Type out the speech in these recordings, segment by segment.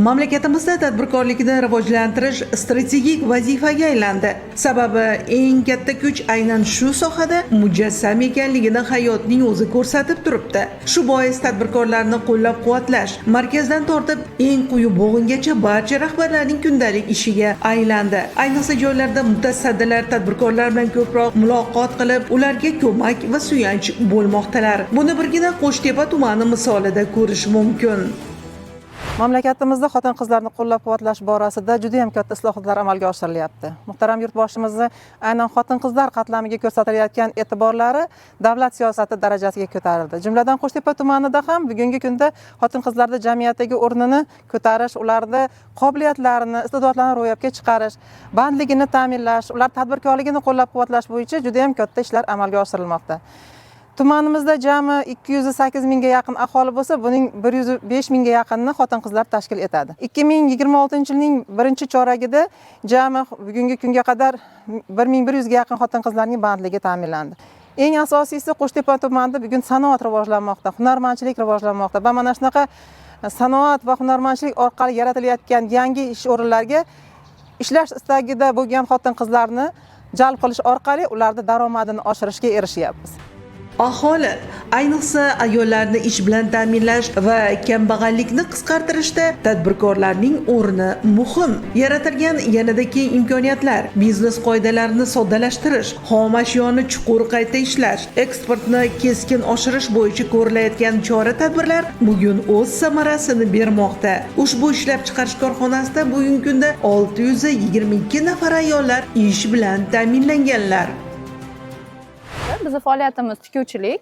Mamlakatimizda tadbirkorlikni rivojlantirish strategik vazifaga aylandi. Sababi eng katta kuch aynan shu sohada mujassam ekanligini hayotning o'zi ko'rsatib turibdi. Shu bois tadbirkorlarni qo'llab-quvvatlash markazdan tortib eng quyi bo'g'ingacha barcha rahbarlarning kundalik ishiga aylandi. Ayniqsa joylarda mutasaddilar tadbirkorlar bilan ko'proq muloqot qilib, ularga ko'mak va suyanch bo'lmoqdalar. Buni birgina Qo'shtepa tumani misolida ko'rish mumkin. Mamlakatimizda xotin-qizlarni qo'llab-quvvatlash borasida juda ham katta islohotlar amalga oshirilyapti. Muhtaram yurtboshimizni aynan xotin-qizlar qatlamiga ko'rsatilayotgan e'tiborlari davlat siyosati darajasiga ko'tarildi. Jumladan Qo'shtepa tumanida ham bugungi kunda xotin-qizlarda jamiyatdagi o'rnini ko'tarish, ularda qobiliyatlarini, iste'dodlarini ro'yobga chiqarish, bandligini ta'minlash, ular tadbirkorligini qo'llab-quvvatlash bo'yicha juda ham katta ishlar amalga oshirilmoqda. Tumanimizda jami 208 mingga yaqin aholi bo'lsa, buning 105 mingga yaqinini xotin-qizlar tashkil etadi. 2026-yilning birinchi choragida jami bugungi kunga qadar 1100 ga yaqin xotin-qizlarning bandligi ta'minlandi. Eng asosiysi Qo'shtepa tumanida bugun sanoat rivojlanmoqda, hunarmandchilik rivojlanmoqda va mana shunaqa sanoat va hunarmandchilik orqali yaratilayotgan yangi ish o'rinlariga ishlash istagida bo'lgan xotin-qizlarni jalb qilish orqali ularning daromadini oshirishga erishyapmiz. Aholi, ayniqsa ayollarni ish bilan ta'minlash va kambag'allikni qisqartirishda tadbirkorlarning o'rni muhim. Yaratilgan yanada keng imkoniyatlar, biznes qoidalarini soddalashtirish, xom ashyoni chuqur qayta ishlash, eksportni keskin oshirish bo'yicha ko'rilayotgan chora-tadbirlar bugun o'z samarasini bermoqda. Ushbu ishlab chiqarish korxonasida bugungi kunda 622 nafar ayollar ish bilan ta'minlanganlar. Bizning faoliyatimiz tikuvchilik.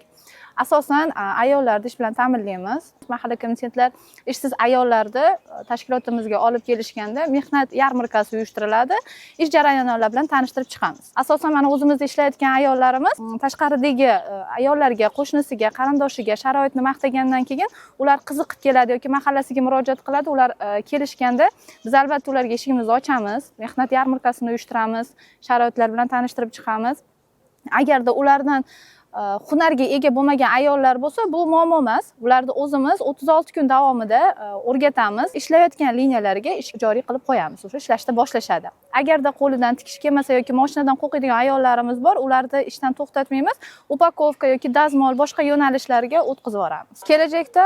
Asosan ayollarni ish bilan ta'minlaymiz. Mahalla komitentlar ishsiz ayollarni tashkilotimizga olib kelishganda mehnat yarmarkasi uyushtiriladi. Ish jarayonlari bilan tanishtirib chiqamiz. Asosan mana o'zimizda ishlayotgan ayollarimiz tashqaridagi ayollarga, qo'shnisiga, qarindoshiga sharoitni maqtagandan keyin ular qiziqib keladi yoki mahallasiga murojaat qiladi. Ular kelishganda biz albatta ularga eshigimizni ochamiz, mehnat yarmarkasini uyushtiramiz, sharoitlar bilan tanishtirib chiqamiz. Agarda ulardan hunarga ega bo'lmagan ayollar bo'lsa, bu muammo emas. Ularni o'zimiz 36 kun davomida o'rgatamiz. Ishlayotgan liniyalariga ish joriy qilib qo'yamiz. O'sha ishlashda boshlashadi. Agarda qo'lidan tikish kelmasa yoki mashinadan qo'qiydigan ayollarimiz bor, ularni ishdan to'xtatmaymiz. Upakovka yoki dazmol boshqa yo'nalishlarga o'tkazib yuboramiz. Kelajakda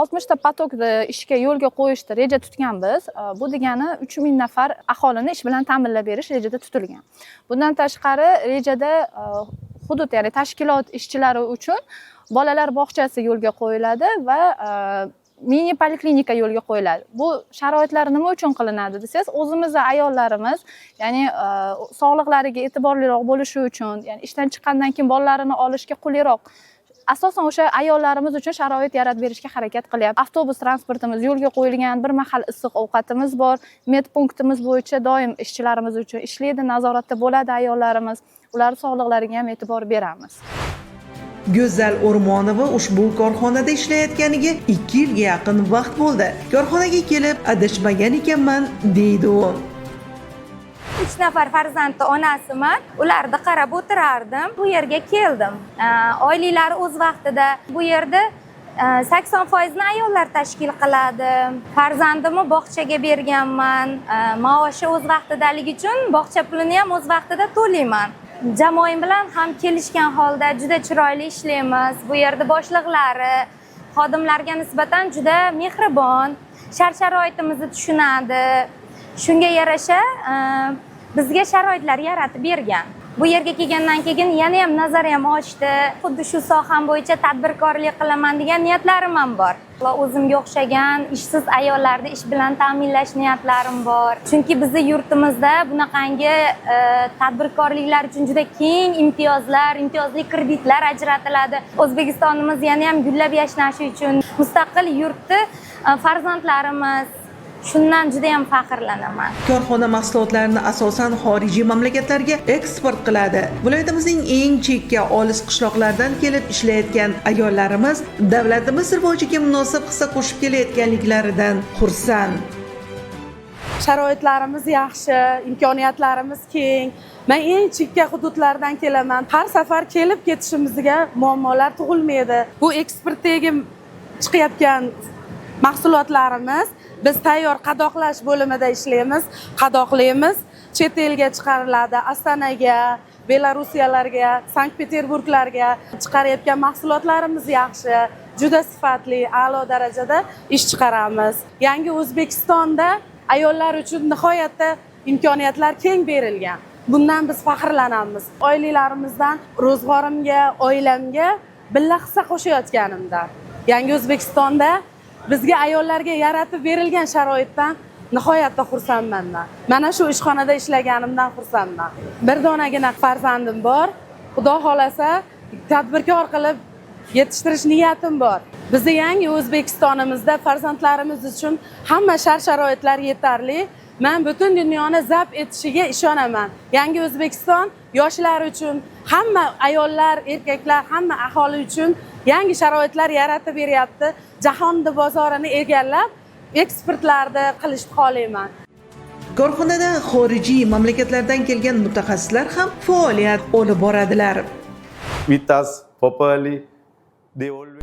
60 ta potokni ishga yo'lga qo'yishni reja tutganmiz. Bu degani 3000 nafar aholini ish bilan ta'minlab berish rejada tutilgan. Bundan tashqari rejada hudud, ya'ni tashkilot ishchilari uchun bolalar bog'chasi yo'lga qo'yiladi va mini poliklinika yo'lga qo'yiladi. Bu sharoitlar nima uchun qilinadi desangiz, o'zimizning ayollarimiz, ya'ni sog'liqlariga e'tiborliroq bo'lishi uchun, ya'ni ishdan chiqqandan keyin bolalarini olishga qulayroq, asosan o'sha ayollarimiz uchun sharoit yaratib berishga harakat qilyapti. Avtobus transportimiz yo'lga qo'yilgan, bir mahal issiq ovqatimiz bor, medpunktimiz bo'yicha doim ishchilarimiz uchun ishlaydi, nazoratda bo'ladi ayollarimiz. Ular sog'liqlariga ham e'tibor beramiz. Go'zal O'rmonova ushbu korxonada ishlayotganiga 2 yilga yaqin vaqt bo'ldi. Korxonaga kelib adashmagan ekanman, deydi u. 3 nafar farzandni onasiman. Ularni qarab o'tirardim. Bu yerga keldim. Oilalari o'z vaqtida bu yerda 80% ayollar tashkil qiladi. Farzandimni bog'chaga berganman. Maoshi o'z vaqtidaligi uchun bog'cha pulini ham o'z vaqtida to'layman. Jamoam bilan ham kelishgan holda juda chiroyli ishlaymiz. Bu yerda boshliqlari xodimlarga nisbatan juda mehribon, shart-sharoitimizni tushunadi. Shunga yarasha bizga sharoitlar yaratib bergan. Bu yerga kelgandan keyin yana ham nazarim ochdi. Xuddi shu soham bo'yicha tadbirkorlik qilaman degan niyatlarim ham bor. Va o'zimga o'xshagan ishsiz ayollarni ish bilan ta'minlash niyatlarim bor. Chunki bizning yurtimizda bunaqangi tadbirkorliklar uchun juda keng imtiyozlar, imtiyozli kreditlar ajratiladi. O'zbekistonimiz yana ham gullab yashnashi uchun mustaqil yurtni farzandlarimiz, shundan juda ham faxrlanaman. Korxona mahsulotlarini asosan xorijiy mamlakatlarga eksport qiladi. Viloyatimizning eng chekka olis qishloqlardan kelib ishlayotgan ayollarimiz davlatimiz rivojiga munosib hissa qo'shib kelayotganliklaridan xursand. Sharoitlarimiz yaxshi, imkoniyatlarimiz keng. Men eng chekka hududlardan kelaman. Har safar kelib ketishimizga muammolar tug'ilmaydi. Bu eksportdagi chiqayotgan mahsulotlarimiz biz tayyor qadoqlash bo'limida ishlaymiz, qadoqlaymiz, chet elga chiqariladi, Ostonaga, Belorussiyalarga, Sankt-Peterburglarga chiqarayotgan mahsulotlarimiz yaxshi, juda sifatli, a'lo darajada ish chiqaramiz. Yangi O'zbekistonda ayollar uchun nihoyatda imkoniyatlar keng berilgan. Bundan biz faxrlanamiz. Oilalarımizdan ro'zg'orimga, oilamga billa hissa qo'shayotganimdan. Yangi O'zbekistonda bizga ayollarga yaratib berilgan sharoitdan nihoyatda xursandman men. Mana shu ishxonada ishlaganimdan xursandman. Bir donagina farzandim bor. Xudo xolasa tadbirkor qilib yetishtirish niyatim bor. Bizning yangi O'zbekistonimizda farzandlarimiz uchun hamma shart-sharoitlar yetarli. Men butun dunyoni zabt etishiga ishonaman. Yangi O'zbekiston yoshlar uchun, hamma ayollar, erkaklar, hamma aholi uchun yangi sharoitlar yaratib beryapti. Jahon bozorini egallab, eksportlarni qilishni xohlayman. Korxonada xorijiy mamlakatlardan kelgan mutaxassislar ham faoliyat olib boradilar. With us properly.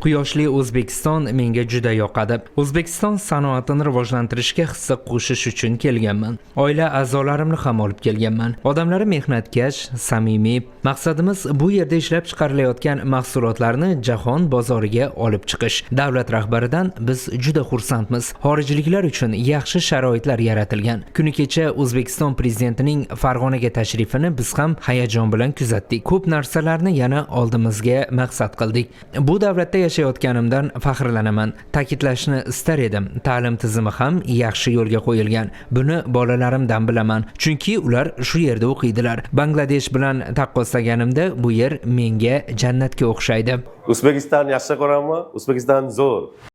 Quyoshli O'zbekiston menga juda yoqadi. O'zbekiston sanoatini rivojlantirishga hissa qo'shish uchun kelganman. Oila a'zolarimni ham olib kelganman. Odamlari mehnatkash, samimiy. Maqsadimiz bu yerda ishlab chiqarilayotgan mahsulotlarni jahon bozoriga olib chiqish. Davlat rahbaridan biz juda xursandmiz. Xorijliklar uchun yaxshi sharoitlar yaratilgan. Kuni kecha O'zbekiston prezidentining Farg'onaga tashrifini biz ham hayajon bilan kuzatdik. Ko'p narsalarni yana oldimizga maqsad qildik. Bu davlatda yashayotganimdan faxrlanaman. Ta'kidlashni istar edim. Ta'lim tizimi ham yaxshi yo'lga qo'yilgan. Buni bolalarimdan bilaman. Chunki ular shu yerda o'qiydilar. Bangladesh bilan taqqoslaganimda bu yer menga jannatga o'xshaydi. O'zbekiston yaxshi ko'raman, O'zbekiston zo'r.